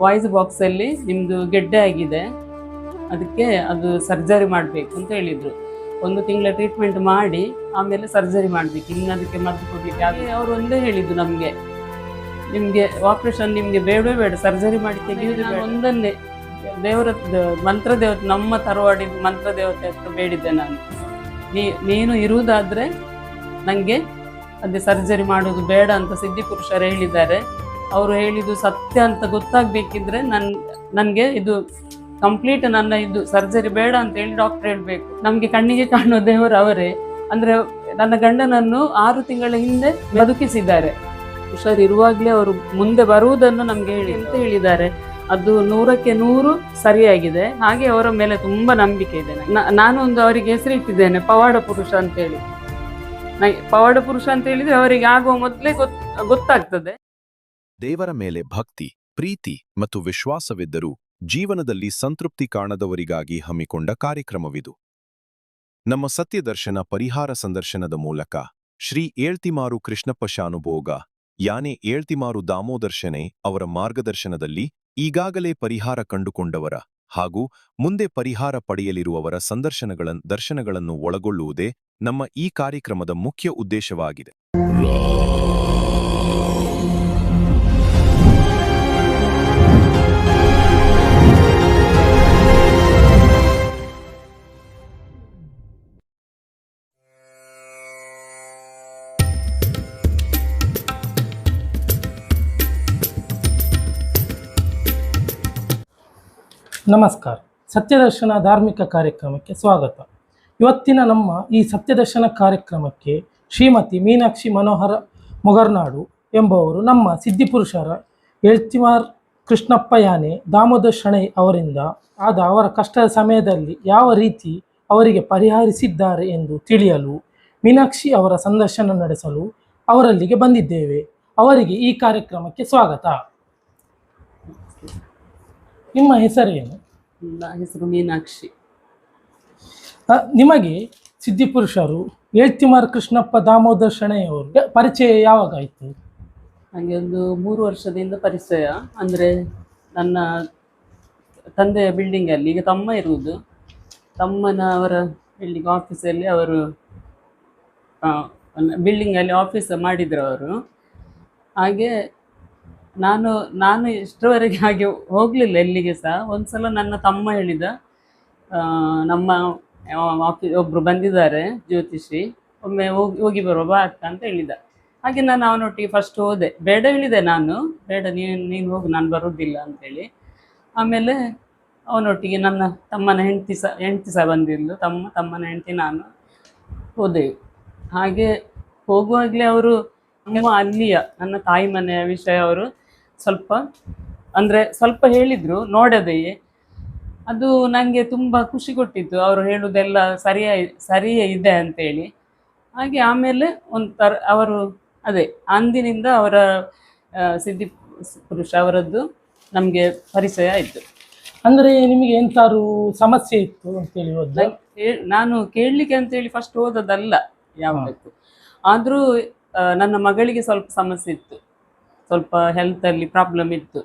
Voice ಬಾಕ್ಸಲ್ಲಿ ನಿಮ್ಮದು ಗೆಡ್ಡೆ ಆಗಿದೆ, ಅದಕ್ಕೆ ಅದು ಸರ್ಜರಿ ಮಾಡಬೇಕು ಅಂತ ಹೇಳಿದರು. 1 ತಿಂಗಳ ಟ್ರೀಟ್ಮೆಂಟ್ ಮಾಡಿ ಆಮೇಲೆ ಸರ್ಜರಿ ಮಾಡಬೇಕು, ಇನ್ನು ಅದಕ್ಕೆ ಮದ್ದು ಕೊಡಲಿಕ್ಕೆ. ಹಾಗೆ ಅವರು ಒಂದೇ ಹೇಳಿದ್ದು ನಮಗೆ, ನಿಮಗೆ ಆಪ್ರೇಷನ್ ನಿಮಗೆ ಬೇಡವೇ ಬೇಡ, ಸರ್ಜರಿ ಮಾಡಿ ತೆಗೆಯುವುದು ಬೇಡ. ಒಂದನ್ನೇ ದೇವರದ್ದು ಮಂತ್ರ ದೇವತೆ, ನಮ್ಮ ತರವಾಡಿದ ಮಂತ್ರ ದೇವತೆ ಹತ್ರ ಬೇಡಿದ್ದೆ ನಾನು, ನೀನು ಇರುವುದಾದರೆ ನನಗೆ ಅದೇ ಸರ್ಜರಿ ಮಾಡೋದು ಬೇಡ ಅಂತ ಸಿದ್ಧಿಪುರುಷರು ಹೇಳಿದ್ದಾರೆ. ಅವರು ಹೇಳಿದ್ದು ಸತ್ಯ ಅಂತ ಗೊತ್ತಾಗಬೇಕಿದ್ರೆ ನನಗೆ ಇದು ಕಂಪ್ಲೀಟ್ ನನ್ನ ಇದು ಸರ್ಜರಿ ಬೇಡ ಅಂತ ಹೇಳಿ ಡಾಕ್ಟರ್ ಹೇಳಬೇಕು. ನಮಗೆ ಕಣ್ಣಿಗೆ ಕಾಣುವ ದೇವರು ಅವರೇ. ಅಂದರೆ ನನ್ನ ಗಂಡನನ್ನು 6 ತಿಂಗಳ ಹಿಂದೆ ಬದುಕಿಸಿದ್ದಾರೆ. ಹುಷಾರಿರುವಾಗಲೇ ಅವರು ಮುಂದೆ ಬರುವುದನ್ನು ನಮಗೆ ಹೇಳಿದ್ದಾರೆ. ಅದು 100ಕ್ಕೆ 100 ಸರಿಯಾಗಿದೆ. ಹಾಗೆ ಅವರ ಮೇಲೆ ತುಂಬ ನಂಬಿಕೆ ಇದೆ. ನಾನು ಒಂದು ಅವರಿಗೆ ಹೆಸರಿಟ್ಟಿದ್ದೇನೆ, ಪವಾಡ ಪುರುಷ ಅಂತೇಳಿ. ಪವಾಡ ಪುರುಷ ಅಂತ ಹೇಳಿದ್ರೆ ಅವರಿಗೆ ಆಗುವ ಮೊದಲೇ ಗೊತ್ತಾಗ್ತದೆ. ದೇವರ ಮೇಲೆ ಭಕ್ತಿ, ಪ್ರೀತಿ ಮತ್ತು ವಿಶ್ವಾಸವಿದ್ದರೂ ಜೀವನದಲ್ಲಿ ಸಂತೃಪ್ತಿ ಕಾಣದವರಿಗಾಗಿ ಹಮ್ಮಿಕೊಂಡ ಕಾರ್ಯಕ್ರಮವಿದು. ನಮ್ಮ ಸತ್ಯದರ್ಶನ ಪರಿಹಾರ ಸಂದರ್ಶನದ ಮೂಲಕ ಶ್ರೀ ಏಳ್ತಿಮಾರು ಕೃಷ್ಣಪ್ಪ ಶಾನುಭೋಗ ಯಾನೆ ಏಳ್ತಿಮಾರು ದಾಮೋದರ್ಶನೆ ಅವರ ಮಾರ್ಗದರ್ಶನದಲ್ಲಿ ಈಗಾಗಲೇ ಪರಿಹಾರ ಕಂಡುಕೊಂಡವರ ಹಾಗೂ ಮುಂದೆ ಪರಿಹಾರ ಪಡೆಯಲಿರುವವರ ದರ್ಶನಗಳನ್ನು ಒಳಗೊಳ್ಳುವುದೇ ನಮ್ಮ ಈ ಕಾರ್ಯಕ್ರಮದ ಮುಖ್ಯ ಉದ್ದೇಶವಾಗಿದೆ. ನಮಸ್ಕಾರ. ಸತ್ಯದರ್ಶನ ಧಾರ್ಮಿಕ ಕಾರ್ಯಕ್ರಮಕ್ಕೆ ಸ್ವಾಗತ. ಇವತ್ತಿನ ನಮ್ಮ ಈ ಸತ್ಯದರ್ಶನ ಕಾರ್ಯಕ್ರಮಕ್ಕೆ ಶ್ರೀಮತಿ ಮೀನಾಕ್ಷಿ ಮನೋಹರ ಮೊಗರ್ನಾಡು ಎಂಬುವರು ನಮ್ಮ ಸಿದ್ಧಿಪುರುಷರ ಏಳ್ತಿಮಾರ್ ಕೃಷ್ಣಪ್ಪ ಯಾನೆ ದಾಮೋದರ್ ಶೆಣೈ ಅವರಿಂದ ಆದ ಅವರ ಕಷ್ಟದ ಸಮಯದಲ್ಲಿ ಯಾವ ರೀತಿ ಅವರಿಗೆ ಪರಿಹರಿಸಿದ್ದಾರೆ ಎಂದು ತಿಳಿಯಲು ಮೀನಾಕ್ಷಿ ಅವರ ಸಂದರ್ಶನ ನಡೆಸಲು ಅವರಲ್ಲಿಗೆ ಬಂದಿದ್ದೇವೆ. ಅವರಿಗೆ ಈ ಕಾರ್ಯಕ್ರಮಕ್ಕೆ ಸ್ವಾಗತ. ನಿಮ್ಮ ಹೆಸರೇನು? ನನ್ನ ಹೆಸರು ಮೀನಾಕ್ಷಿ. ನಿಮಗೆ ಸಿದ್ಧಿಪುರುಷರು ಏಳ್ತಿಮಾರ್ ಕೃಷ್ಣಪ್ಪ ದಾಮೋದರ್ ಶೆಣೈ ಅವರು ಪರಿಚಯ ಯಾವಾಗ ಆಯಿತು? ನನಗೆ ಒಂದು 3 ವರ್ಷದಿಂದ ಪರಿಚಯ. ಅಂದರೆ ನನ್ನ ತಂದೆಯ ಬಿಲ್ಡಿಂಗಲ್ಲಿ ಈಗ ತಮ್ಮ ಇರುವುದು, ಅವರ ಬಿಲ್ಡಿಂಗ್ ಆಫೀಸಲ್ಲಿ ಅವರು ಬಿಲ್ಡಿಂಗಲ್ಲಿ ಆಫೀಸ್ ಮಾಡಿದರು ಅವರು. ಹಾಗೆ ನಾನು ಇಷ್ಟರವರೆಗೆ ಹಾಗೆ ಹೋಗಲಿಲ್ಲ ಎಲ್ಲಿಗೆ ಸಹ. ಒಂದು ಸಲ ನನ್ನ ತಮ್ಮ ಹೇಳಿದ, ನಮ್ಮ ಒಬ್ಬರು ಬಂದಿದ್ದಾರೆ ಜ್ಯೋತಿಷಿ, ಒಮ್ಮೆ ಹೋಗಿ ಬರುವ ಬಾ ಅಕ್ಕ ಅಂತ ಹೇಳಿದ. ಹಾಗೆ ನಾನು ಅವನೊಟ್ಟಿಗೆ ಫಸ್ಟ್ ಹೋದೆ. ಬೇಡ ಹೇಳಿದೆ ನಾನು, ಬೇಡ ನೀನು ಹೋಗು, ನಾನು ಬರೋದಿಲ್ಲ ಅಂತೇಳಿ. ಆಮೇಲೆ ಅವನೊಟ್ಟಿಗೆ ನನ್ನ ತಮ್ಮನ ಹೆಂಡತಿ ಸಹ ಬಂದಿದ್ಲು, ತಮ್ಮನ ಹೆಂಡತಿ ನಾನು ಹೋದೆವು. ಹಾಗೆ ಹೋಗುವಾಗಲೇ ಅವರು ಅಲ್ಲಿಯ ನನ್ನ ತಾಯಿ ಮನೆಯ ವಿಷಯ ಅವರು ಸ್ವಲ್ಪ ಹೇಳಿದರು ನೋಡದೆಯೇ. ಅದು ನನಗೆ ತುಂಬ ಖುಷಿ ಕೊಟ್ಟಿತ್ತು, ಅವರು ಹೇಳುವುದೆಲ್ಲ ಸರಿಯೇ ಇದೆ ಅಂತೇಳಿ. ಹಾಗೆ ಆಮೇಲೆ ಅವರು ಅಂದಿನಿಂದ ಅವರ ಸಿದ್ಧಿ ಪುರುಷ ಅವರದ್ದು ನಮಗೆ ಪರಿಚಯ ಆಯಿತು. ಅಂದರೆ ನಿಮಗೆ ಎಂತಾರು ಸಮಸ್ಯೆ ಇತ್ತು ಅಂತೇಳಿ ನಾನು ಕೇಳಲಿಕ್ಕೆ ಅಂತೇಳಿ ಫಸ್ಟ್ ಹೋದದಲ್ಲ ಯಾವುದಕ್ಕೂ. ಆದರೂ ನನ್ನ ಮಗಳಿಗೆ ಸ್ವಲ್ಪ ಸಮಸ್ಯೆ ಇತ್ತು, ಸ್ವಲ್ಪ ಹೆಲ್ತಲ್ಲಿ ಪ್ರಾಬ್ಲಮ್ ಇತ್ತು.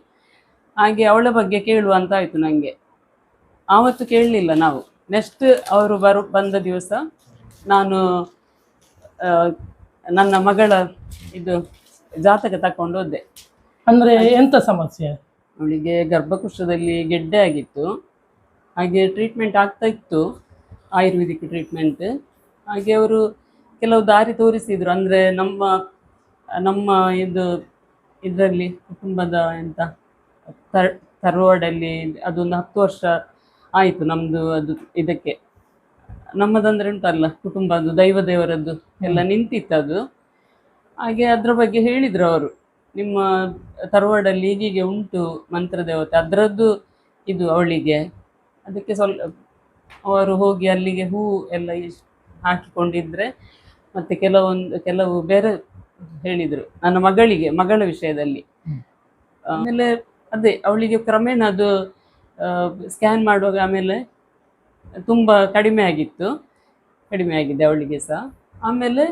ಹಾಗೆ ಅವಳ ಬಗ್ಗೆ ಕೇಳುವ ಅಂತ ಆಯಿತು ನನಗೆ. ಆವತ್ತು ಕೇಳಲಿಲ್ಲ ನಾವು. ನೆಕ್ಸ್ಟ್ ಅವರು ಬಂದ ದಿವಸ ನಾನು ನನ್ನ ಮಗಳ ಇದು ಜಾತಕ ತಗೊಂಡು ಹೋದೆ. ಅಂದರೆ ಎಂಥ ಸಮಸ್ಯೆ? ಅವಳಿಗೆ ಗರ್ಭಕೋಶದಲ್ಲಿ ಗೆಡ್ಡೆ ಆಗಿತ್ತು. ಹಾಗೆ ಟ್ರೀಟ್ಮೆಂಟ್ ಆಗ್ತಾ ಇತ್ತು, ಆಯುರ್ವೇದಿಕ್ ಟ್ರೀಟ್ಮೆಂಟ್. ಹಾಗೆ ಅವರು ಕೆಲವು ದಾರಿ ತೋರಿಸಿದರು. ಅಂದರೆ ನಮ್ಮ ಇದರಲ್ಲಿ ಕುಟುಂಬದ ತರವಾಡಲ್ಲಿ ಅದೊಂದು 10 ವರ್ಷ ಆಯಿತು ನಮ್ಮದು. ಅದು ಇದಕ್ಕೆ ನಮ್ಮದಂದರೆ ಉಂಟಲ್ಲ ಕುಟುಂಬ, ಅದು ದೇವರದ್ದು ಎಲ್ಲ ನಿಂತಿತ್ತು ಅದು. ಹಾಗೆ ಅದರ ಬಗ್ಗೆ ಹೇಳಿದರು ಅವರು, ನಿಮ್ಮ ತರವಾಡಲ್ಲಿ ಹೀಗೆ ಉಂಟು ಮಂತ್ರ ದೇವತೆ, ಅದರದ್ದು ಇದು ಅವಳಿಗೆ. ಅದಕ್ಕೆ ಅವರು ಹೋಗಿ ಅಲ್ಲಿಗೆ ಹೂ ಎಲ್ಲ ಹಾಕಿಕೊಂಡಿದ್ದರೆ, ಮತ್ತು ಕೆಲವು ಬೇರೆ ಹೇಳಿದರು ನನ್ನ ಮಗಳ ವಿಷಯದಲ್ಲಿ. ಆಮೇಲೆ ಅವಳಿಗೆ ಕ್ರಮೇಣ ಅದು ಸ್ಕ್ಯಾನ್ ಮಾಡುವಾಗ ಆಮೇಲೆ ತುಂಬ ಕಡಿಮೆ ಆಗಿದೆ ಅವಳಿಗೆ ಸಹ. ಆಮೇಲೆ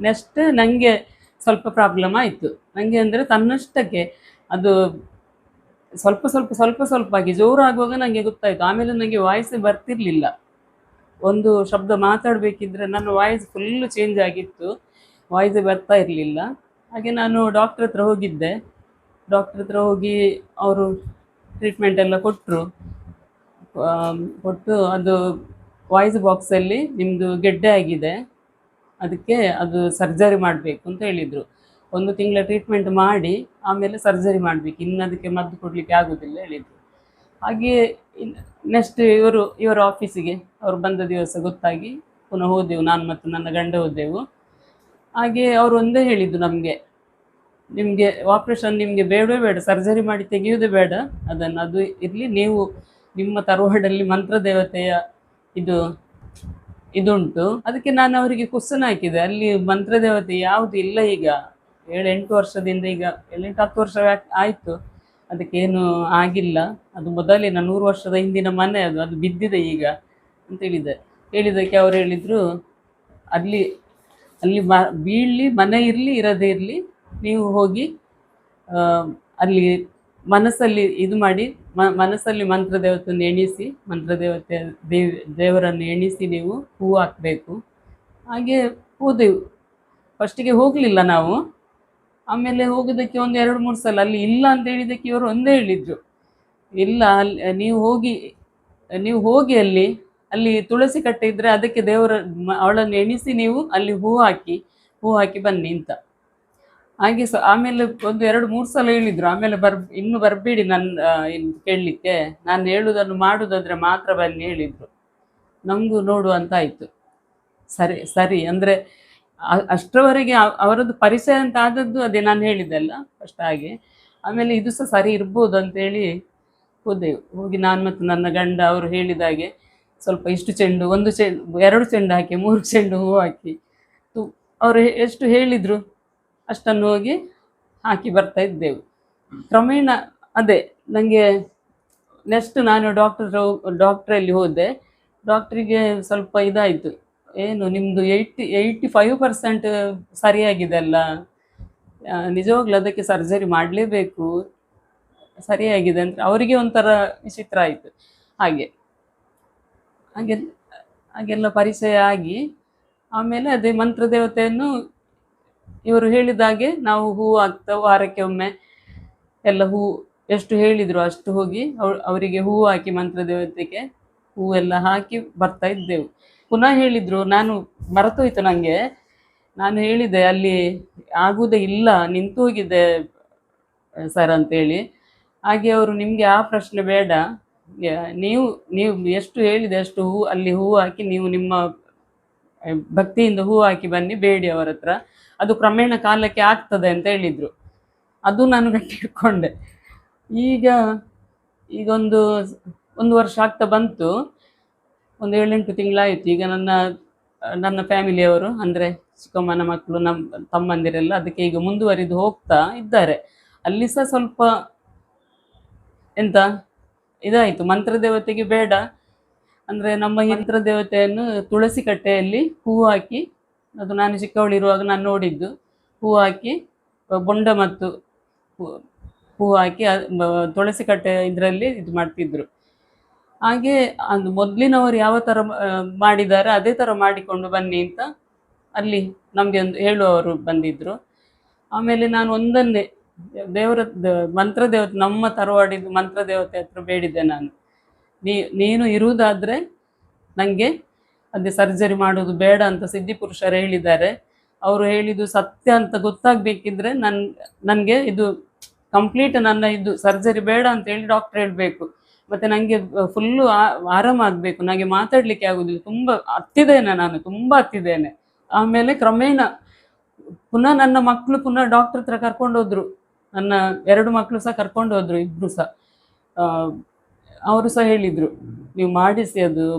ನೆಕ್ಸ್ಟ್ ನನಗೆ ಸ್ವಲ್ಪ ಪ್ರಾಬ್ಲಮ್ ಆಯಿತು. ನನಗೆ ಅಂದರೆ ತನ್ನಷ್ಟಕ್ಕೆ ಅದು ಸ್ವಲ್ಪ ಸ್ವಲ್ಪ ಸ್ವಲ್ಪ ಸ್ವಲ್ಪ ಆಗಿ ಜೋರಾಗುವಾಗ ನನಗೆ ಗೊತ್ತಾಯ್ತು. ಆಮೇಲೆ ನನಗೆ ವಾಯ್ಸೇ ಬರ್ತಿರ್ಲಿಲ್ಲ. ಒಂದು ಶಬ್ದ ಮಾತಾಡಬೇಕಿದ್ರೆ ನನ್ನ ವಾಯ್ಸ್ ಫುಲ್ಲು ಚೇಂಜ್ ಆಗಿತ್ತು, ವಾಯ್ಸೇ ಬರ್ತಾ ಇರಲಿಲ್ಲ. ಹಾಗೆ ನಾನು ಡಾಕ್ಟ್ರ್ ಹತ್ರ ಹೋಗಿದ್ದೆ. ಡಾಕ್ಟ್ರ್ ಹತ್ರ ಹೋಗಿ ಅವರು ಟ್ರೀಟ್ಮೆಂಟ್ ಎಲ್ಲ ಕೊಟ್ಟರು. ಕೊಟ್ಟು ಅದು ವಾಯ್ಸ್ ಬಾಕ್ಸಲ್ಲಿ ನಿಮ್ಮದು ಗೆಡ್ಡೆ ಆಗಿದೆ, ಅದಕ್ಕೆ ಅದು ಸರ್ಜರಿ ಮಾಡಬೇಕು ಅಂತ ಹೇಳಿದರು. 1 ತಿಂಗಳ ಟ್ರೀಟ್ಮೆಂಟ್ ಮಾಡಿ ಆಮೇಲೆ ಸರ್ಜರಿ ಮಾಡಬೇಕು, ಇನ್ನು ಅದಕ್ಕೆ ಮದ್ದು ಕೊಡಲಿಕ್ಕೆ ಆಗೋದಿಲ್ಲ ಹೇಳಿದರು. ಹಾಗೆ ನೆಕ್ಸ್ಟ್ ಇವರ ಆಫೀಸಿಗೆ ಅವರು ಬಂದ ದಿವಸ ಗೊತ್ತಾಗಿ ಪುನಃ ಹೋದೆವು, ನಾನು ಮತ್ತು ನನ್ನ ಗಂಡ ಹೋದೆವು. ಹಾಗೆ ಅವರು ಒಂದೇ ಹೇಳಿದ್ದು ನಮಗೆ, ನಿಮಗೆ ಆಪ್ರೇಷನ್ ನಿಮಗೆ ಬೇಡವೇ ಬೇಡ, ಸರ್ಜರಿ ಮಾಡಿ ತೆಗೆಯುವುದೇ ಬೇಡ ಅದನ್ನು, ಅದು ಇರಲಿ, ನೀವು ನಿಮ್ಮ ತರವಾಡಲ್ಲಿ ಮಂತ್ರ ದೇವತೆಯ ಇದುಂಟು. ಅದಕ್ಕೆ ನಾನು ಅವರಿಗೆ ಕ್ವಶನ್ ಹಾಕಿದೆ, ಅಲ್ಲಿ ಮಂತ್ರ ದೇವತೆ ಯಾವುದು ಇಲ್ಲ, ಈಗ 7-8 ವರ್ಷದಿಂದ, ಈಗ 7-10 ವರ್ಷ ಆಯಿತು, ಅದಕ್ಕೇನು ಆಗಿಲ್ಲ, ಅದು ಮೊದಲಿನ 100 ವರ್ಷದ ಹಿಂದಿನ ಮನೆ, ಅದು ಬಿದ್ದಿದೆ ಈಗ ಅಂತ ಹೇಳಿದ್ದಕ್ಕೆ ಅವರು ಹೇಳಿದರು, ಅಲ್ಲಿ ಬೀಳಲಿ, ಮನೆ ಇರಲಿ ಇರದೇ ಇರಲಿ, ನೀವು ಹೋಗಿ ಅಲ್ಲಿ ಮನಸ್ಸಲ್ಲಿ ಇದು ಮಾಡಿ, ಮನಸ್ಸಲ್ಲಿ ಮಂತ್ರ ದೇವತೆಯನ್ನು ಎಣಿಸಿ, ಮಂತ್ರ ದೇವರನ್ನು ಎಣಿಸಿ ನೀವು ಹೂವು ಹಾಕಬೇಕು. ಹಾಗೆ ಹೋದೆವು. ಫಸ್ಟಿಗೆ ಹೋಗಲಿಲ್ಲ ನಾವು, ಆಮೇಲೆ ಹೋಗೋದಕ್ಕೆ 1-2-3 ಸಲ ಅಲ್ಲಿ ಇಲ್ಲ ಅಂತ ಹೇಳಿದ್ದಕ್ಕೆ ಇವರು ಒಂದೇ ಹೇಳಿದರು, ಇಲ್ಲ ಅಲ್ಲಿ ನೀವು ಹೋಗಿ ಅಲ್ಲಿ ತುಳಸಿ ಕಟ್ಟೆ ಇದ್ದರೆ ಅದಕ್ಕೆ ಅವಳನ್ನು ಎಣಿಸಿ ನೀವು ಅಲ್ಲಿ ಹೂ ಹಾಕಿ ಬನ್ನಿ ಅಂತ. ಹಾಗೆ ಆಮೇಲೆ 1-2-3 ಸಲ ಹೇಳಿದರು. ಆಮೇಲೆ ಇನ್ನು ಬರಬೇಡಿ ಇನ್ನು ಕೇಳಲಿಕ್ಕೆ, ನಾನು ಹೇಳುವುದನ್ನು ಮಾಡುವುದಾದ್ರೆ ಮಾತ್ರ ಬನ್ನಿ ಹೇಳಿದರು. ನಮಗೂ ನೋಡುವ ಅಂತ ಆಯಿತು. ಸರಿ ಅಂದರೆ ಅಷ್ಟರವರೆಗೆ ಅವರದ್ದು ಪರಿಚಯ ಅಂತ ಆದದ್ದು ಅದೇ ನಾನು ಹೇಳಿದ್ದೆಲ್ಲ ಫಸ್ಟ್. ಹಾಗೆ ಆಮೇಲೆ ಇದು ಸಹ ಸರಿ ಇರ್ಬೋದು ಅಂತೇಳಿ ಹೋದೆವು. ಹೋಗಿ ನಾನು ಮತ್ತು ನನ್ನ ಗಂಡ ಅವರು ಹೇಳಿದಾಗೆ ಸ್ವಲ್ಪ ಇಷ್ಟು ಚೆಂಡು, 1 ಚೆಂಡು, 2 ಚೆಂಡು ಹಾಕಿ 3 ಚೆಂಡು ಹೂ ಹಾಕಿ ಅವರು ಎಷ್ಟು ಹೇಳಿದರು ಅಷ್ಟನ್ನು ಹೋಗಿ ಹಾಕಿ ಬರ್ತಾ ಇದ್ದೆವು. ಕ್ರಮೇಣ ಅದೇ ನನಗೆ ನೆಕ್ಸ್ಟ್ ನಾನು ಡಾಕ್ಟ್ರಲ್ಲಿ ಹೋದೆ. ಡಾಕ್ಟ್ರಿಗೆ ಸ್ವಲ್ಪ ಇದಾಯಿತು, ಏನು ನಿಮ್ಮದು 85% ಸರಿಯಾಗಿದೆ ಅಲ್ಲ, ನಿಜವಾಗ್ಲೂ ಅದಕ್ಕೆ ಸರ್ಜರಿ ಮಾಡಲೇಬೇಕು, ಸರಿಯಾಗಿದೆ ಅಂತ ಅವರಿಗೆ ಒಂಥರ ವಿಚಿತ್ರ ಆಯಿತು. ಹಾಗೆಲ್ಲ ಪರಿಚಯ ಆಗಿ ಆಮೇಲೆ ಅದೇ ಮಂತ್ರ ದೇವತೆಯನ್ನು ಇವರು ಹೇಳಿದಾಗೆ ನಾವು ಹೂ ಹಾಕ್ತೇವೆ, ವಾರಕ್ಕೆ ಒಮ್ಮೆ ಎಲ್ಲ ಹೂ ಎಷ್ಟು ಹೇಳಿದರು ಅಷ್ಟು ಹೋಗಿ ಅವರಿಗೆ ಹೂ ಹಾಕಿ ಮಂತ್ರ ದೇವತೆಗೆ ಹೂವೆಲ್ಲ ಹಾಕಿ ಬರ್ತಾ ಇದ್ದೆವು. ಪುನಃ ಹೇಳಿದರು, ನಾನು ಮರೆತೋಯ್ತು ನನಗೆ, ನಾನು ಹೇಳಿದೆ ಅಲ್ಲಿ ಆಗುವುದೇ ಇಲ್ಲ, ನಿಂತು ಹೋಗಿದೆ ಸರ್ ಅಂತೇಳಿ. ಹಾಗೆ ಅವರು, ನಿಮಗೆ ಆ ಪ್ರಶ್ನೆ ಬೇಡ, ನೀವು ಎಷ್ಟು ಹೇಳಿದೆ ಅಷ್ಟು ಅಲ್ಲಿ ಹೂ ಹಾಕಿ ನೀವು ನಿಮ್ಮ ಭಕ್ತಿಯಿಂದ ಹೂ ಹಾಕಿ ಬನ್ನಿ, ಬೇಡಿ ಅವರ ಹತ್ರ, ಅದು ಕ್ರಮೇಣ ಕಾಲಕ್ಕೆ ಆಗ್ತದೆ ಅಂತ ಹೇಳಿದರು. ಅದು ನಾನು ಗಟ್ಟಿ ಇಟ್ಕೊಂಡೆ. ಈಗ ಒಂದು ವರ್ಷ ಆಗ್ತಾ ಬಂತು, 7-8 ತಿಂಗಳಾಯಿತು. ಈಗ ನನ್ನ ಫ್ಯಾಮಿಲಿಯವರು ಅಂದರೆ ಚಿಕ್ಕಮ್ಮನ ಮಕ್ಕಳು, ನಮ್ಮ ತಮ್ಮಂದಿರೆಲ್ಲ ಅದಕ್ಕೆ ಈಗ ಮುಂದುವರಿದು ಹೋಗ್ತಾ ಇದ್ದಾರೆ. ಅಲ್ಲಿ ಸಹ ಸ್ವಲ್ಪ ಎಂತ ಇದಾಯಿತು, ಮಂತ್ರ ದೇವತೆಗೆ ಬೇಡ ಅಂದರೆ ನಮ್ಮ ಮಂತ್ರ ದೇವತೆಯನ್ನು ತುಳಸಿ ಕಟ್ಟೆಯಲ್ಲಿ ಹೂ ಹಾಕಿ, ಅದು ನಾನು ಚಿಕ್ಕವಳಿರುವಾಗ ನಾನು ನೋಡಿದ್ದು, ಹೂ ಹಾಕಿ ಬೊಂಡ ಮತ್ತು ಹೂ ಹಾಕಿ ತುಳಸಿ ಕಟ್ಟೆ ಇದರಲ್ಲಿ ಇದು ಮಾಡ್ತಿದ್ರು. ಹಾಗೆ ಅದು ಮೊದಲಿನವರು ಯಾವ ಥರ ಮಾಡಿದ್ದಾರೆ ಅದೇ ಥರ ಮಾಡಿಕೊಂಡು ಬನ್ನಿ ಅಂತ ಅಲ್ಲಿ ನಮಗೆ ಒಂದು ಹೇಳುವವರು ಬಂದಿದ್ದರು. ಆಮೇಲೆ ನಾನು ಒಂದನ್ನೇ ಮಂತ್ರ ದೇವತೆ, ನಮ್ಮ ತರವಾಡಿದ್ದು ಮಂತ್ರ ದೇವತೆ ಹತ್ರ ಬೇಡಿದ್ದೆ ನಾನು, ನೀನು ಇರುವುದಾದರೆ ನನಗೆ ಅದೇ ಸರ್ಜರಿ ಮಾಡೋದು ಬೇಡ ಅಂತ ಸಿದ್ಧಿಪುರುಷರು ಹೇಳಿದ್ದಾರೆ, ಅವರು ಹೇಳಿದ್ದು ಸತ್ಯ ಅಂತ ಗೊತ್ತಾಗಬೇಕಿದ್ರೆ ನನಗೆ ಇದು ಕಂಪ್ಲೀಟ್ ನನ್ನ ಇದು ಸರ್ಜರಿ ಬೇಡ ಅಂತೇಳಿ ಡಾಕ್ಟ್ರ್ ಹೇಳಬೇಕು, ಮತ್ತು ನನಗೆ ಫುಲ್ಲು ಆರಾಮಾಗಬೇಕು, ನನಗೆ ಮಾತಾಡಲಿಕ್ಕೆ ಆಗೋದಿಲ್ಲ, ತುಂಬ ಹತ್ತಿದ್ದೇನೆ. ಆಮೇಲೆ ಕ್ರಮೇಣ ಪುನಃ ನನ್ನ ಮಕ್ಕಳು ಪುನಃ ಡಾಕ್ಟ್ರ್ ಹತ್ರ ಕರ್ಕೊಂಡೋದ್ರು, ನನ್ನ 2 ಮಕ್ಕಳು ಸಹ ಕರ್ಕೊಂಡೋದ್ರು, ಇಬ್ಬರು ಸಹ. ಅವರು ಸಹ ಹೇಳಿದರು, ನೀವು ಮಾಡಿಸಿ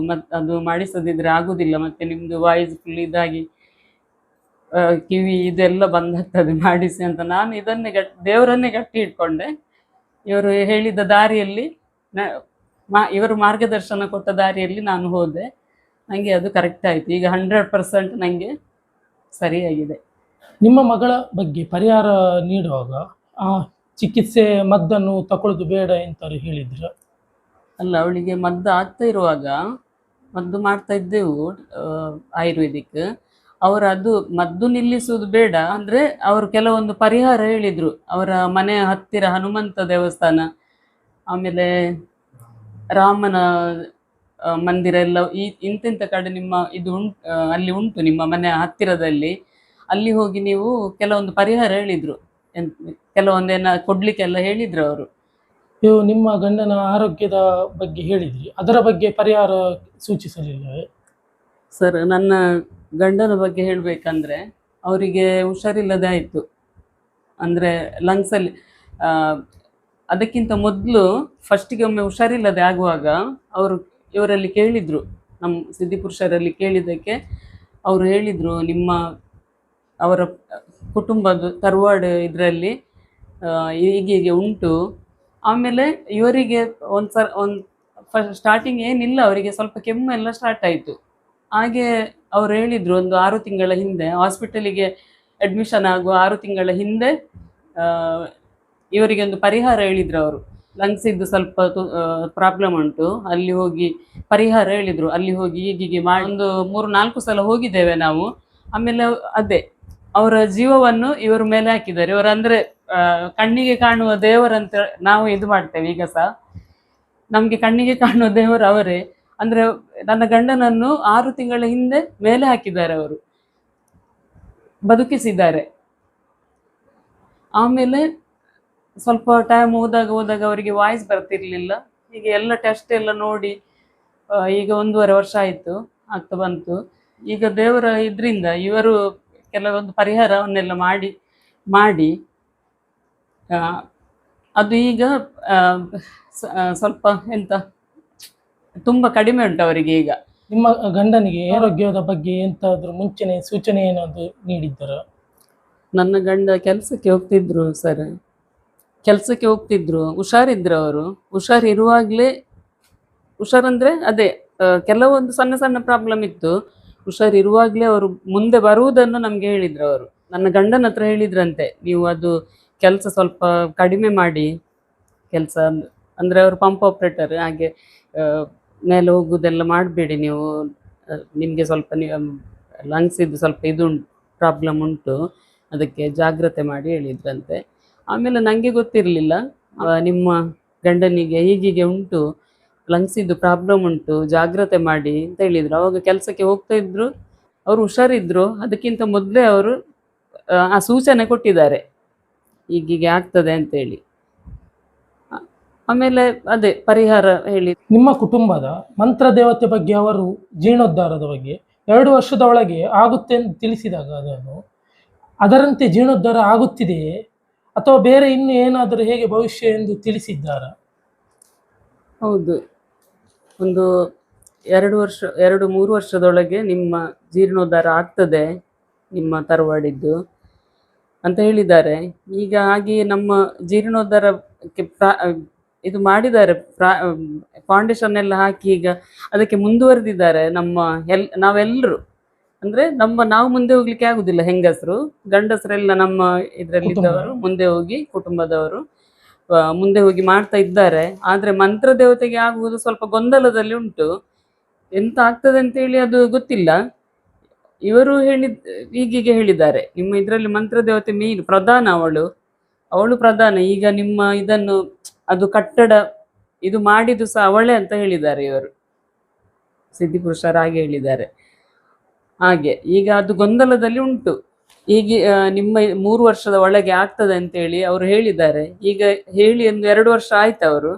ಅದು ಮಾಡಿಸದಿದ್ರೆ ಆಗೋದಿಲ್ಲ, ಮತ್ತು ನಿಮ್ಮದು ವಾಯ್ಸ್ ಫುಲ್ ಇದಾಗಿ ಕಿವಿ ಇದೆಲ್ಲ ಬಂದಾಗ್ತದೆ, ಮಾಡಿಸಿ ಅಂತ. ನಾನು ಇದನ್ನೇ ದೇವರನ್ನೇ ಗಟ್ಟಿ ಇಟ್ಕೊಂಡೆ. ಇವರು ಹೇಳಿದ ದಾರಿಯಲ್ಲಿ ಇವರು ಮಾರ್ಗದರ್ಶನ ಕೊಟ್ಟ ದಾರಿಯಲ್ಲಿ ನಾನು ಹೋದೆ. ನನಗೆ ಅದು ಕರೆಕ್ಟ್ ಆಯಿತು. ಈಗ 100% ನನಗೆ ಸರಿಯಾಗಿದೆ. ನಿಮ್ಮ ಮಗಳ ಬಗ್ಗೆ ಪರಿಹಾರ ನೀಡುವಾಗ ಆ ಚಿಕಿತ್ಸೆ ಮದ್ದನ್ನು ತಗೊಳ್ಳೋದು ಬೇಡ ಎಂತಾರು ಹೇಳಿದ್ರ? ಅಲ್ಲ, ಅವಳಿಗೆ ಮದ್ದು ಆಗ್ತಾ ಇರುವಾಗ ಮದ್ದು ಮಾಡ್ತಾ ಇದ್ದೆವು ಆಯುರ್ವೇದಿಕ್. ಅವರು ಅದು ಮದ್ದು ನಿಲ್ಲಿಸುವುದು ಬೇಡ ಅಂದ್ರೆ ಅವರು ಕೆಲವೊಂದು ಪರಿಹಾರ ಹೇಳಿದ್ರು. ಅವರ ಮನೆಯ ಹತ್ತಿರ ಹನುಮಂತ ದೇವಸ್ಥಾನ, ಆಮೇಲೆ ರಾಮನ ಮಂದಿರ ಎಲ್ಲ ಇಂತಿಂಥ ಕಡೆ ನಿಮ್ಮ ಇದು ಅಲ್ಲಿ ಉಂಟು ನಿಮ್ಮ ಮನೆಯ ಹತ್ತಿರದಲ್ಲಿ. ಅಲ್ಲಿ ಹೋಗಿ ನೀವು ಕೆಲವೊಂದು ಪರಿಹಾರ ಹೇಳಿದ್ರು, ಕೆಲವೊಂದೇನ ಕೊಡ್ಲಿಕ್ಕೆಲ್ಲ ಹೇಳಿದ್ರು ಅವರು. ನೀವು ನಿಮ್ಮ ಗಂಡನ ಆರೋಗ್ಯದ ಬಗ್ಗೆ ಹೇಳಿದ್ರಿ, ಅದರ ಬಗ್ಗೆ ಪರಿಹಾರ ಸೂಚಿಸಲಿಲ್ಲವೇ? ಸರ್, ನನ್ನ ಗಂಡನ ಬಗ್ಗೆ ಹೇಳಬೇಕಂದ್ರೆ ಅವರಿಗೆ ಹುಷಾರಿಲ್ಲದೆ ಆಯಿತು. ಅಂದರೆ ಲಂಗ್ಸಲ್ಲಿ ಅದಕ್ಕಿಂತ ಮೊದಲು ಫಸ್ಟಿಗೆ ಒಮ್ಮೆ ಹುಷಾರಿಲ್ಲದೆ ಆಗುವಾಗ ಅವರು ಇವರಲ್ಲಿ ಕೇಳಿದರು, ನಮ್ಮ ಸಿದ್ಧಿಪುರುಷರಲ್ಲಿ ಕೇಳಿದ್ದಕ್ಕೆ ಅವರು ಹೇಳಿದರು, ಅವರ ಕುಟುಂಬದ ತರವಾಡು ಇದರಲ್ಲಿ ಹೀಗೆ ಉಂಟು. ಆಮೇಲೆ ಇವರಿಗೆ ಸ್ಟಾರ್ಟಿಂಗ್ ಏನಿಲ್ಲ, ಅವರಿಗೆ ಸ್ವಲ್ಪ ಕೆಮ್ಮು ಎಲ್ಲ ಸ್ಟಾರ್ಟ್ ಆಯಿತು. ಹಾಗೆ ಅವ್ರು ಹೇಳಿದರು, ಒಂದು 6 ತಿಂಗಳ ಹಿಂದೆ ಹಾಸ್ಪಿಟಲಿಗೆ ಅಡ್ಮಿಷನ್ ಆಗುವ 6 ತಿಂಗಳ ಹಿಂದೆ ಇವರಿಗೆ ಒಂದು ಪರಿಹಾರ ಹೇಳಿದರು ಅವರು. ಲಂಗ್ಸಿದ್ದು ಸ್ವಲ್ಪ ಪ್ರಾಬ್ಲಮ್ ಉಂಟು, ಅಲ್ಲಿ ಹೋಗಿ ಪರಿಹಾರ ಹೇಳಿದರು. ಅಲ್ಲಿ ಹೋಗಿ ಹೀಗೆ ಮಾಡಿ ಒಂದು 3-4 ಸಲ ಹೋಗಿದ್ದೇವೆ ನಾವು. ಆಮೇಲೆ ಅದೇ ಅವರ ಜೀವವನ್ನು ಇವರ ಮೇಲೆ ಹಾಕಿದ್ದಾರೆ. ಇವರು ಅಂದರೆ ಕಣ್ಣಿಗೆ ಕಾಣುವ ದೇವರಂತ ನಾವು ಇದು ಮಾಡ್ತೇವೆ. ಈಗ ಸಹ ನಮಗೆ ಕಣ್ಣಿಗೆ ಕಾಣುವ ದೇವರು ಅವರೇ. ಅಂದರೆ ನನ್ನ ಗಂಡನನ್ನು 6 ತಿಂಗಳ ಹಿಂದೆ ಮೇಲೆ ಹಾಕಿದ್ದಾರೆ, ಅವರು ಬದುಕಿಸಿದ್ದಾರೆ. ಆಮೇಲೆ ಸ್ವಲ್ಪ ಟೈಮ್ ಹೋದಾಗ ಅವರಿಗೆ ವಾಯ್ಸ್ ಬರ್ತಿರ್ಲಿಲ್ಲ. ಹೀಗೆ ಎಲ್ಲ ಟೆಸ್ಟ್ ಎಲ್ಲ ನೋಡಿ ಈಗ 1.5 ವರ್ಷ ಆಯಿತು, ಆಗ್ತಾ ಬಂತು. ಈಗ ದೇವರ ಇದರಿಂದ ಇವರು ಕೆಲವೊಂದು ಪರಿಹಾರವನ್ನೆಲ್ಲ ಮಾಡಿ ಅದು ಈಗ ಸ್ವಲ್ಪ ಎಂತ ತುಂಬ ಕಡಿಮೆ ಉಂಟು ಅವರಿಗೆ ಈಗ. ನಿಮ್ಮ ಗಂಡನಿಗೆ ಆರೋಗ್ಯದ ಬಗ್ಗೆ ಎಂತಾದ್ರೂ ಮುಂಚೆನೆ ಸೂಚನೆ ಏನಾದ್ರು ನೀಡಿದ್ದರ? ನನ್ನ ಗಂಡ ಕೆಲಸಕ್ಕೆ ಹೋಗ್ತಿದ್ರು ಸರ್, ಕೆಲಸಕ್ಕೆ ಹೋಗ್ತಿದ್ರು, ಹುಷಾರಿದ್ರು ಅವರು. ಹುಷಾರಿರುವಾಗಲೇ, ಹುಷಾರಂದರೆ ಅದೇ ಕೆಲವೊಂದು ಸಣ್ಣ ಸಣ್ಣ ಪ್ರಾಬ್ಲಮ್ ಇತ್ತು. ಹುಷಾರಿರುವಾಗಲೇ ಅವರು ಮುಂದೆ ಬರುವುದನ್ನು ನಮಗೆ ಹೇಳಿದ್ರು. ಅವರು ನನ್ನ ಗಂಡನ ಹತ್ರ ಹೇಳಿದ್ರಂತೆ, ನೀವು ಅದು ಕೆಲಸ ಸ್ವಲ್ಪ ಕಡಿಮೆ ಮಾಡಿ ಕೆಲಸ. ಅಂದರೆ ಅವರು ಪಂಪ್ ಆಪ್ರೇಟರ್, ಹಾಗೆ ಮೇಲೆ ಹೋಗುವುದೆಲ್ಲ ಮಾಡಬೇಡಿ ನೀವು, ನಿಮಗೆ ಸ್ವಲ್ಪ ಲಂಗ್ಸಿದ್ದು ಸ್ವಲ್ಪ ಇದು ಪ್ರಾಬ್ಲಮ್ ಉಂಟು, ಅದಕ್ಕೆ ಜಾಗ್ರತೆ ಮಾಡಿ ಹೇಳಿದ್ರಂತೆ. ಆಮೇಲೆ ನನಗೆ ಗೊತ್ತಿರಲಿಲ್ಲ, ನಿಮ್ಮ ಗಂಡನಿಗೆ ಹೀಗೆ ಉಂಟು, ಲಂಗ್ಸಿದ್ದು ಪ್ರಾಬ್ಲಮ್ ಉಂಟು, ಜಾಗ್ರತೆ ಮಾಡಿ ಅಂತ ಹೇಳಿದರು. ಅವಾಗ ಕೆಲಸಕ್ಕೆ ಹೋಗ್ತಾ ಇದ್ರು, ಅವರು ಹುಷಾರಿದ್ರು. ಅದಕ್ಕಿಂತ ಮೊದಲೇ ಅವರು ಆ ಸೂಚನೆ ಕೊಟ್ಟಿದ್ದಾರೆ, ಹೀಗೆ ಆಗ್ತದೆ ಅಂತೇಳಿ. ಆಮೇಲೆ ಅದೇ ಪರಿಹಾರ ಹೇಳಿ. ನಿಮ್ಮ ಕುಟುಂಬದ ಮಂತ್ರ ದೇವತೆ ಬಗ್ಗೆ, ಅವರು ಜೀರ್ಣೋದ್ಧಾರದ ಬಗ್ಗೆ 2 ವರ್ಷದ ಒಳಗೆ ಆಗುತ್ತೆ ಎಂದು ತಿಳಿಸಿದಾಗ ಅದರಂತೆ ಜೀರ್ಣೋದ್ಧಾರ ಆಗುತ್ತಿದೆಯೇ ಅಥವಾ ಬೇರೆ ಇನ್ನು ಏನಾದರೂ ಹೇಗೆ ಭವಿಷ್ಯ ಎಂದು ತಿಳಿಸಿದ್ದಾರಾ? ಹೌದು, ಒಂದು 2-3 ವರ್ಷದೊಳಗೆ ನಿಮ್ಮ ಜೀರ್ಣೋದ್ಧಾರ ಆಗ್ತದೆ, ನಿಮ್ಮ ತರವಾಡಿದ್ದು ಅಂತ ಹೇಳಿದ್ದಾರೆ. ಈಗ ಹಾಗೆಯೇ ನಮ್ಮ ಜೀರ್ಣೋದ್ಧಾರಕ್ಕೆ ಇದು ಮಾಡಿದ್ದಾರೆ, ಫೌಂಡೇಶನ್ ಎಲ್ಲ ಹಾಕಿ ಈಗ ಅದಕ್ಕೆ ಮುಂದುವರೆದಿದ್ದಾರೆ. ನಾವೆಲ್ಲರೂ ಅಂದರೆ ನಾವು ಮುಂದೆ ಹೋಗ್ಲಿಕ್ಕೆ ಆಗುದಿಲ್ಲ, ಹೆಂಗಸರು ಗಂಡಸರೆಲ್ಲ ನಮ್ಮ ಇದರಲ್ಲಿದ್ದವರು ಮುಂದೆ ಹೋಗಿ, ಕುಟುಂಬದವರು ಮುಂದೆ ಹೋಗಿ ಮಾಡ್ತಾ ಇದ್ದಾರೆ. ಆದರೆ ಮಂತ್ರ ದೇವತೆಗೆ ಆಗುವುದು ಸ್ವಲ್ಪ ಗೊಂದಲದಲ್ಲಿ ಉಂಟು, ಎಂತ ಆಗ್ತದೆ ಅಂತೇಳಿ ಅದು ಗೊತ್ತಿಲ್ಲ. ಇವರು ಹೀಗೆ ಹೇಳಿದ್ದಾರೆ, ನಿಮ್ಮ ಇದರಲ್ಲಿ ಮಂತ್ರ ದೇವತೆ ಮೀನು ಪ್ರಧಾನ, ಅವಳು ಪ್ರಧಾನ. ಈಗ ನಿಮ್ಮ ಇದನ್ನು ಅದು ಕಟ್ಟಡ ಇದು ಮಾಡಿದ್ದು ಸಹ ಅವಳೇ ಅಂತ ಹೇಳಿದ್ದಾರೆ ಇವರು ಸಿದ್ಧಿಪುರುಷರು, ಹಾಗೆ ಹೇಳಿದ್ದಾರೆ. ಹಾಗೆ ಈಗ ಅದು ಗೊಂದಲದಲ್ಲಿ ಉಂಟು. ಹೀಗೆ ನಿಮ್ಮ 3 ವರ್ಷದ ಒಳಗೆ ಆಗ್ತದೆ ಅಂತೇಳಿ ಅವರು ಹೇಳಿದ್ದಾರೆ. ಈಗ ಹೇಳಿ ಒಂದು 2 ವರ್ಷ ಆಯ್ತು. ಅವರು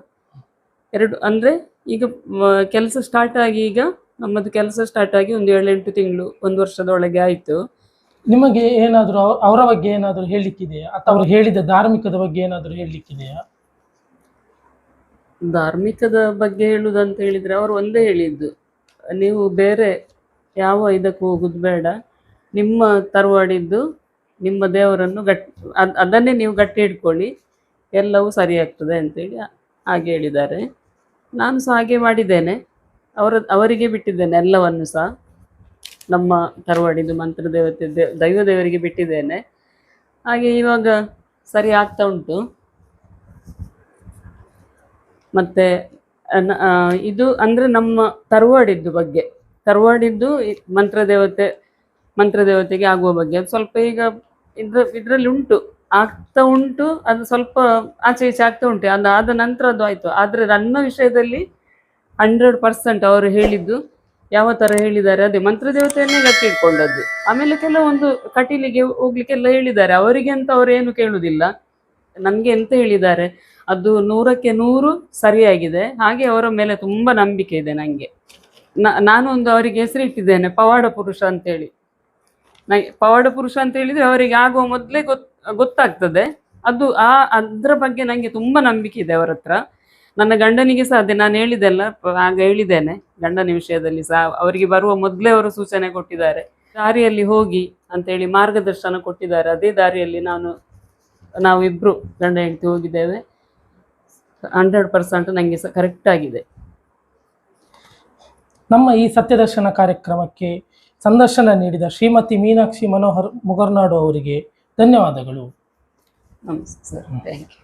ಅಂದರೆ ಈಗ ಕೆಲಸ ಸ್ಟಾರ್ಟ್ ಆಗಿ, ಈಗ ನಮ್ಮದು ಕೆಲಸ ಸ್ಟಾರ್ಟ್ ಆಗಿ ಒಂದು 7-8 ತಿಂಗಳು, 1 ವರ್ಷದ ಒಳಗೆ ಆಯಿತು. ನಿಮಗೆ ಏನಾದರೂ ಅವರ ಬಗ್ಗೆ ಏನಾದರೂ ಹೇಳಲಿಕ್ಕಿದೆಯಾ ಅಥವಾ ಅವರು ಹೇಳಿದ ಧಾರ್ಮಿಕದ ಬಗ್ಗೆ ಏನಾದರೂ ಹೇಳಲಿಕ್ಕಿದೆಯಾ? ಧಾರ್ಮಿಕದ ಬಗ್ಗೆ ಹೇಳುವುದಂತ ಹೇಳಿದರೆ ಅವರು ಒಂದೇ ಹೇಳಿದ್ದು, ನೀವು ಬೇರೆ ಯಾವ ಇದಕ್ಕೂ ಹೋಗೋದು ಬೇಡ, ನಿಮ್ಮ ತರವಾಡಿದ್ದು ನಿಮ್ಮ ದೇವರನ್ನು ಅದನ್ನೇ ನೀವು ಗಟ್ಟಿ ಇಟ್ಕೊಳ್ಳಿ, ಎಲ್ಲವೂ ಸರಿಯಾಗ್ತದೆ ಅಂತೇಳಿ ಹಾಗೆ ಹೇಳಿದ್ದಾರೆ. ನಾನು ಸಹ ಹಾಗೆ ಮಾಡಿದ್ದೇನೆ, ಅವರಿಗೆ ಬಿಟ್ಟಿದ್ದೇನೆ ಎಲ್ಲವನ್ನು ಸಹ. ನಮ್ಮ ತರವಾಡಿದ್ದು ಮಂತ್ರ ದೇವತೆ ದೈವ ದೇವರಿಗೆ ಬಿಟ್ಟಿದ್ದೇನೆ. ಹಾಗೆ ಇವಾಗ ಸರಿ ಆಗ್ತಾ ಉಂಟು. ಮತ್ತು ಇದು ಅಂದರೆ ನಮ್ಮ ತರವಾಡಿದ್ದು ಬಗ್ಗೆ, ತರವಾಡಿದ್ದು ಮಂತ್ರದೇವತೆಗೆ ಆಗುವ ಬಗ್ಗೆ ಅದು ಸ್ವಲ್ಪ ಈಗ ಇದರಲ್ಲಿ ಆಗ್ತಾ ಉಂಟು, ಅದು ಸ್ವಲ್ಪ ಆಚೆ ಈಚೆ ಆಗ್ತಾ ಉಂಟು. ಅದು ಆದ ನಂತರ ಅದು ಆಯಿತು. ಆದರೆ ನನ್ನ ವಿಷಯದಲ್ಲಿ 100% ಅವರು ಹೇಳಿದ್ದು ಯಾವ ಥರ ಹೇಳಿದ್ದಾರೆ, ಅದೇ ಮಂತ್ರದೇವತೆಯನ್ನೇ ಗಟ್ಟಿ ಇಟ್ಕೊಂಡದ್ದು. ಆಮೇಲೆ ಕೆಲವೊಂದು ಕಟೀಲಿಗೆ ಹೋಗ್ಲಿಕ್ಕೆಲ್ಲ ಹೇಳಿದ್ದಾರೆ, ಅವರಿಗೆ ಅಂತ ಅವರೇನು ಕೇಳುವುದಿಲ್ಲ. ನನಗೆ ಎಂತ ಹೇಳಿದ್ದಾರೆ, ಅದು 100ಕ್ಕೆ 100 ಸರಿಯಾಗಿದೆ. ಹಾಗೆ ಅವರ ಮೇಲೆ ತುಂಬ ನಂಬಿಕೆ ಇದೆ ನನಗೆ. ನಾನು ಒಂದು ಅವರಿಗೆ ಹೆಸರು ಇಟ್ಟಿದ್ದೇನೆ, ಪವಾಡ ಪುರುಷ ಅಂತೇಳಿ. ಪವಾಡ ಪುರುಷ ಅಂತ ಹೇಳಿದರೆ ಅವರಿಗೆ ಆಗುವ ಮೊದಲೇ ಗೊತ್ತಾಗ್ತದೆ. ಅದರ ಬಗ್ಗೆ ನನಗೆ ತುಂಬ ನಂಬಿಕೆ ಇದೆ ಅವರ ಹತ್ರ. ನನ್ನ ಗಂಡನಿಗೆ ಸಹ ಅದೇ ನಾನು ಹೇಳಿದೆಲ್ಲ ಆಗ ಹೇಳಿದ್ದೇನೆ. ಗಂಡನ ವಿಷಯದಲ್ಲಿ ಸಹ ಅವರಿಗೆ ಬರುವ ಮೊದಲೇ ಅವರು ಸೂಚನೆ ಕೊಟ್ಟಿದ್ದಾರೆ, ದಾರಿಯಲ್ಲಿ ಹೋಗಿ ಅಂತೇಳಿ ಮಾರ್ಗದರ್ಶನ ಕೊಟ್ಟಿದ್ದಾರೆ. ಅದೇ ದಾರಿಯಲ್ಲಿ ನಾವಿಬ್ಬರು ಗಂಡ ಹೆಂಡತಿ ಹೋಗಿದ್ದೇವೆ. 100% ನನಗೆ ಸಹ ಕರೆಕ್ಟ್ ಆಗಿದೆ. ನಮ್ಮ ಈ ಸತ್ಯದರ್ಶನ ಕಾರ್ಯಕ್ರಮಕ್ಕೆ ಸಂದರ್ಶನ ನೀಡಿದ ಶ್ರೀಮತಿ ಮೀನಾಕ್ಷಿ ಮನೋಹರ್ ಮುಗರ್ನಾಡು ಅವರಿಗೆ ಧನ್ಯವಾದಗಳು. ನಮಸ್ತೆ ಸರ್, ಥ್ಯಾಂಕ್ ಯು.